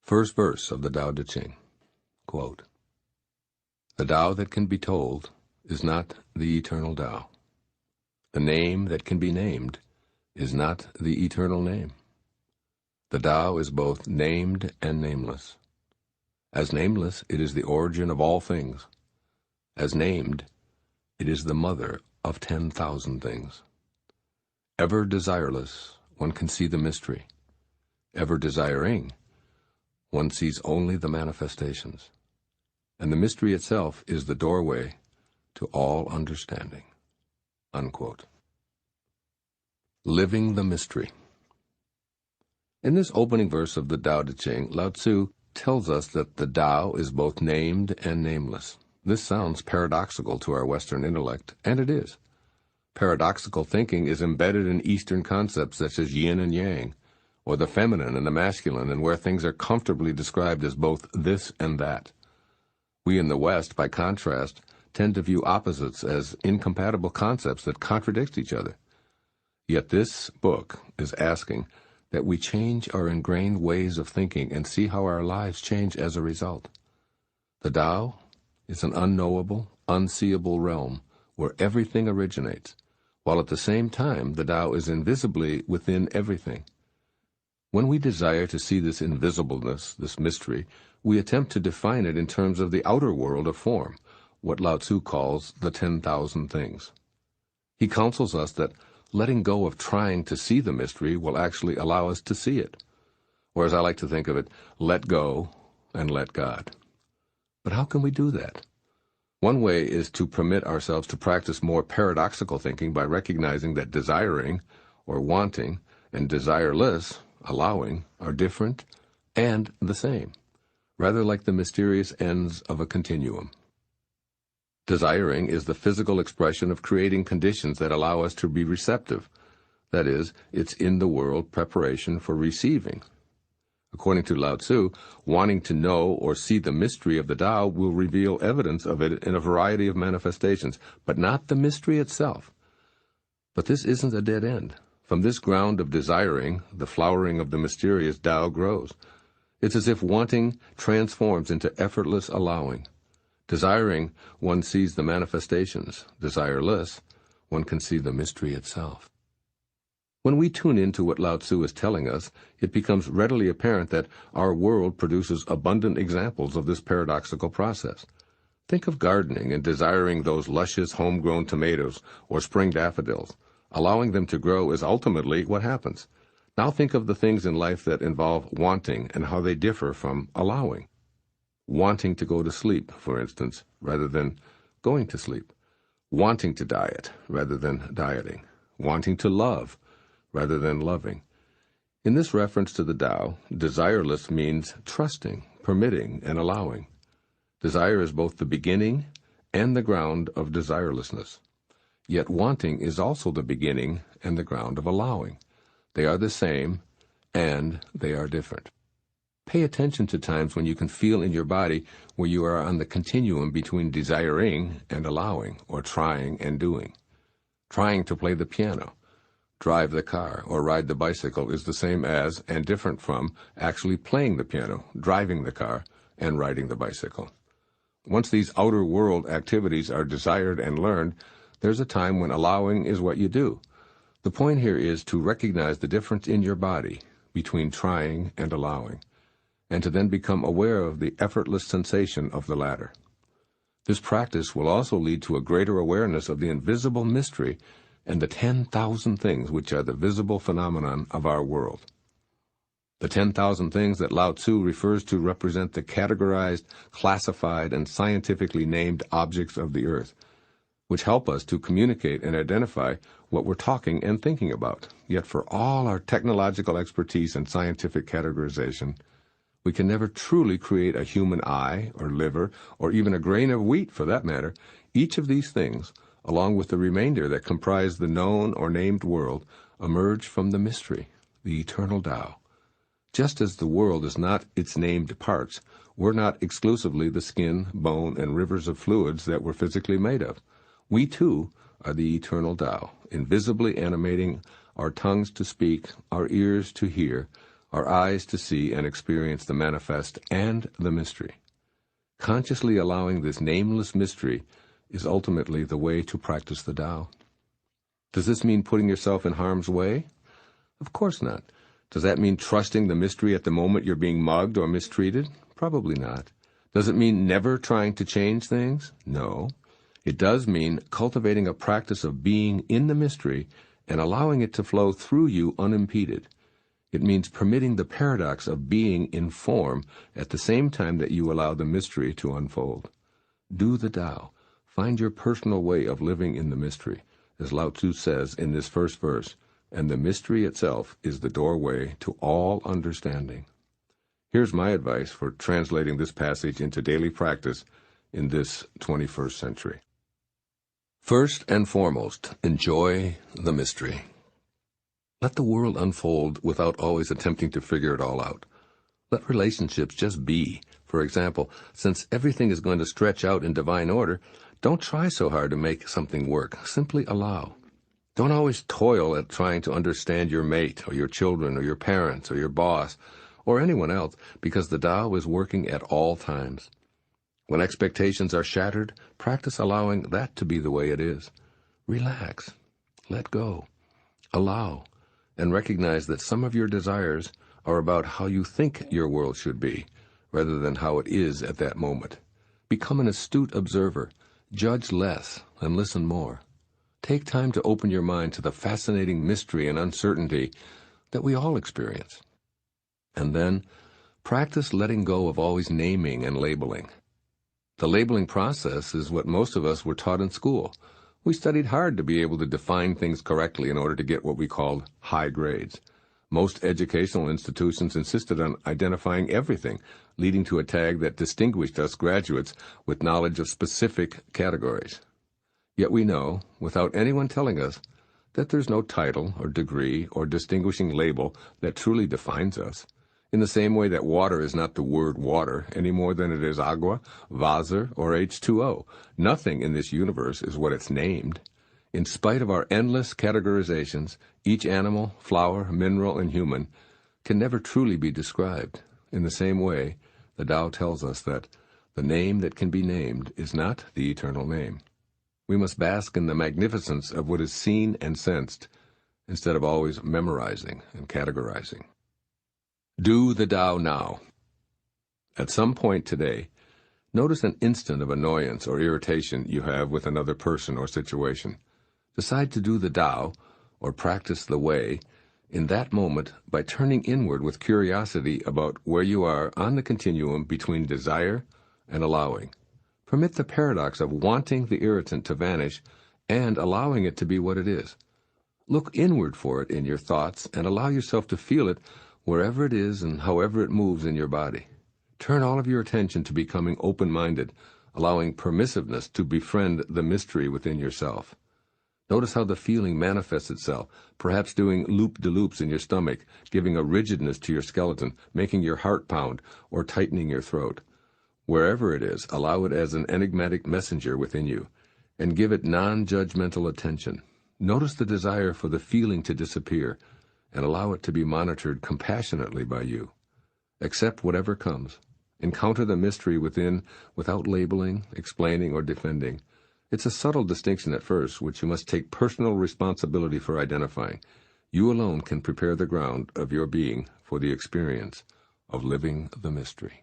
First verse of the Tao Te Ching, quote, "The Tao that can be told is not the eternal Tao. The name that can be named is not the eternal name. The Tao is both named and nameless. As nameless, it is the origin of all things. As named, it is the mother of 10,000 things. Ever desireless, one can see the mystery. Ever desiring, one sees only the manifestations. And the mystery itself is the doorway to all understanding." Unquote. Living the mystery. In this opening verse of the Tao Te Ching, Lao Tzu tells us that the Tao is both named and nameless. This sounds paradoxical to our Western intellect, and it is. Paradoxical thinking is embedded in Eastern concepts such as yin and yang, or the feminine and the masculine, and where things are comfortably described as both this and that. We in the West, by contrast, tend to view opposites as incompatible concepts that contradict each other. Yet this book is asking that we change our ingrained ways of thinking and see how our lives change as a result. The Tao is an unknowable, unseeable realm where everything originates, while at the same time the Tao is invisibly within everything. When we desire to see this invisibleness, this mystery, we attempt to define it in terms of the outer world of form, what Lao Tzu calls the 10,000 things. He counsels us that letting go of trying to see the mystery will actually allow us to see it. Or as I like to think of it, let go and let God. But how can we do that? One way is to permit ourselves to practice more paradoxical thinking by recognizing that desiring, or wanting, and desireless, allowing, are different and the same, rather like the mysterious ends of a continuum. Desiring is the physical expression of creating conditions that allow us to be receptive. That is, it's in the world preparation for receiving. According to Lao Tzu, wanting to know or see the mystery of the Tao will reveal evidence of it in a variety of manifestations, but not the mystery itself. But this isn't a dead end. From this ground of desiring, the flowering of the mysterious Tao grows. It's as if wanting transforms into effortless allowing. Desiring, one sees the manifestations. Desireless, one can see the mystery itself. When we tune into what Lao Tzu is telling us, it becomes readily apparent that our world produces abundant examples of this paradoxical process. Think of gardening and desiring those luscious homegrown tomatoes or spring daffodils. Allowing them to grow is ultimately what happens. Now think of the things in life that involve wanting and how they differ from allowing. Wanting to go to sleep, for instance, rather than going to sleep. Wanting to diet rather than dieting. Wanting to love rather than loving. In this reference to the Tao, desireless means trusting, permitting, and allowing. Desire is both the beginning and the ground of desirelessness. Yet wanting is also the beginning and the ground of allowing. They are the same, and they are different. Pay attention to times when you can feel in your body where you are on the continuum between desiring and allowing, or trying and doing. Trying to play the piano, drive the car, or ride the bicycle is the same as and different from actually playing the piano, driving the car, and riding the bicycle. Once these outer world activities are desired and learned, there's a time when allowing is what you do. The point here is to recognize the difference in your body between trying and allowing, and to then become aware of the effortless sensation of the latter. This practice will also lead to a greater awareness of the invisible mystery and the 10,000 things which are the visible phenomenon of our world. The 10,000 things that Lao Tzu refers to represent the categorized, classified, and scientifically named objects of the earth, which help us to communicate and identify what we're talking and thinking about. Yet for all our technological expertise and scientific categorization, we can never truly create a human eye or liver or even a grain of wheat for that matter. Each of these things, along with the remainder that comprise the known or named world, emerge from the mystery, the eternal Tao. Just as the world is not its named parts, we're not exclusively the skin, bone, and rivers of fluids that we're physically made of. We, too, are the eternal Tao, invisibly animating our tongues to speak, our ears to hear, our eyes to see and experience the manifest and the mystery. Consciously allowing this nameless mystery is ultimately the way to practice the Tao. Does this mean putting yourself in harm's way? Of course not. Does that mean trusting the mystery at the moment you're being mugged or mistreated? Probably not. Does it mean never trying to change things? No. It does mean cultivating a practice of being in the mystery and allowing it to flow through you unimpeded. It means permitting the paradox of being in form at the same time that you allow the mystery to unfold. Do the Tao. Find your personal way of living in the mystery, as Lao Tzu says in this first verse, and the mystery itself is the doorway to all understanding. Here's my advice for translating this passage into daily practice in this 21st century. First and foremost, enjoy the mystery. Let the world unfold without always attempting to figure it all out. Let relationships just be. For example, since everything is going to stretch out in divine order, don't try so hard to make something work. Simply allow. Don't always toil at trying to understand your mate or your children or your parents or your boss or anyone else, because the Tao is working at all times. When expectations are shattered, practice allowing that to be the way it is. Relax. Let go. Allow. And recognize that some of your desires are about how you think your world should be, rather than how it is at that moment. Become an astute observer. Judge less and listen more. Take time to open your mind to the fascinating mystery and uncertainty that we all experience. And then, practice letting go of always naming and labeling. The labeling process is what most of us were taught in school. We studied hard to be able to define things correctly in order to get what we called high grades. Most educational institutions insisted on identifying everything, leading to a tag that distinguished us graduates with knowledge of specific categories. Yet we know, without anyone telling us, that there's no title or degree or distinguishing label that truly defines us. In the same way that water is not the word water any more than it is agua, Wasser, or H2O. Nothing in this universe is what it's named. In spite of our endless categorizations, each animal, flower, mineral, and human can never truly be described. In the same way, the Tao tells us that the name that can be named is not the eternal name. We must bask in the magnificence of what is seen and sensed, instead of always memorizing and categorizing. Do the Tao now. At some point today, notice an instant of annoyance or irritation you have with another person or situation. Decide to do the Tao, or practice the way, in that moment by turning inward with curiosity about where you are on the continuum between desire and allowing. Permit the paradox of wanting the irritant to vanish and allowing it to be what it is. Look inward for it in your thoughts and allow yourself to feel it wherever it is and however it moves in your body. Turn all of your attention to becoming open-minded, allowing permissiveness to befriend the mystery within yourself. Notice how the feeling manifests itself, perhaps doing loop-de-loops in your stomach, giving a rigidness to your skeleton, making your heart pound, or tightening your throat. Wherever it is, allow it as an enigmatic messenger within you, and give it non-judgmental attention. Notice the desire for the feeling to disappear, and allow it to be monitored compassionately by you. Accept whatever comes. Encounter the mystery within without labeling, explaining, or defending. It's a subtle distinction at first, which you must take personal responsibility for identifying. You alone can prepare the ground of your being for the experience of living the mystery.